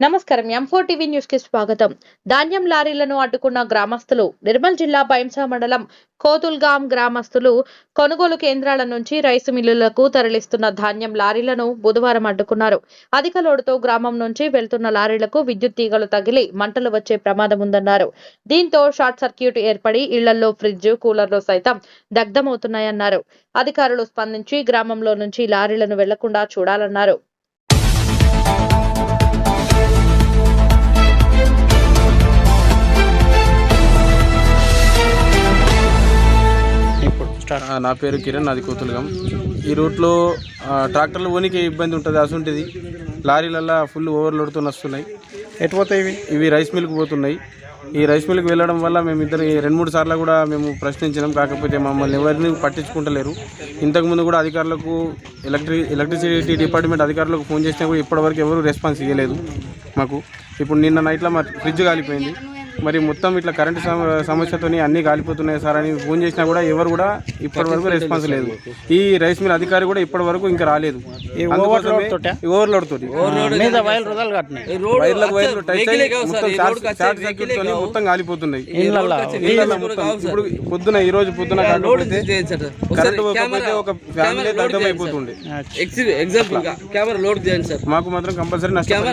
నమస్కారం M4 TV news కి స్వాగతం. ధాన్యం లారీలను అడ్డుకున్న గ్రామస్తులు. నిర్మల్ జిల్లా బైంసా మండలం కోతుల్గాం గ్రామస్తులు కొనుగోలు కేంద్రాల నుంచి రైసు మిల్లులకు తరలిస్తున్న ధాన్యం లారీలను బుధవారం అడ్డుకున్నారు. అధిక లోడుతో గ్రామం నుంచి వెళ్తున్న లారీలకు విద్యుత్ తీగలు తగిలి మంటలు వచ్చే ప్రమాదం ఉందన్నారు. దీంతో షార్ట్ సర్క్యూట్ ఏర్పడి ఇళ్లలో ఫ్రిడ్జ్, కూలర్లు సైతం దగ్ధమవుతున్నాయన్నారు. అధికారులు స్పందించి గ్రామంలో నుంచి లారీలను వెళ్లకుండా చూడాలన్నారు. నా పేరు కిరణ్, నాది కోతులుగాం. ఈ రూట్లో ట్రాక్టర్లు పోనీకి ఇబ్బంది ఉంటుంది, అసుంటిది లారీలల్లో ఫుల్ ఓవర్లోడ్తో వస్తున్నాయి. ఎటు పోతాయి ఇవి రైస్ మిల్కి పోతున్నాయి. ఈ రైస్ మిల్కి వెళ్ళడం వల్ల మేము ఇద్దరు 2-3 సార్లు కూడా మేము ప్రశ్నించినాం, కాకపోతే మమ్మల్ని ఎవరిని పట్టించుకుంటలేరు. ఇంతకుముందు కూడా అధికారులకు ఎలక్ట్రిసిటీ డిపార్ట్మెంట్ అధికారులకు ఫోన్ చేసినా కూడా ఇప్పటివరకు ఎవరు రెస్పాన్స్ ఇవ్వలేదు మాకు. ఇప్పుడు నిన్న నైట్లో మా ఫ్రిడ్జ్ కాలిపోయింది. మరి మొత్తం ఇట్లా కరెంటు సమస్యతో అన్నీ కాలిపోతున్నాయి సార్ అని ఫోన్ చేసినా కూడా ఎవరు కూడా ఇప్పటివరకు రెస్పాన్స్ లేదు. ఈ రైస్ మిల్ అధికారి కూడా ఇప్పటి వరకు ఇంకా రాలేదు. ఓవర్లోడ్ తోటి మొత్తం కాలిపోతున్నాయి. ఇప్పుడు ఈ రోజు పొద్దున కరెంటు పోకపోతే ఒక ఫ్యామిలీ దగ్ధమైపోతుండే. మాకు మాత్రం కంపల్సరీ నష్టం.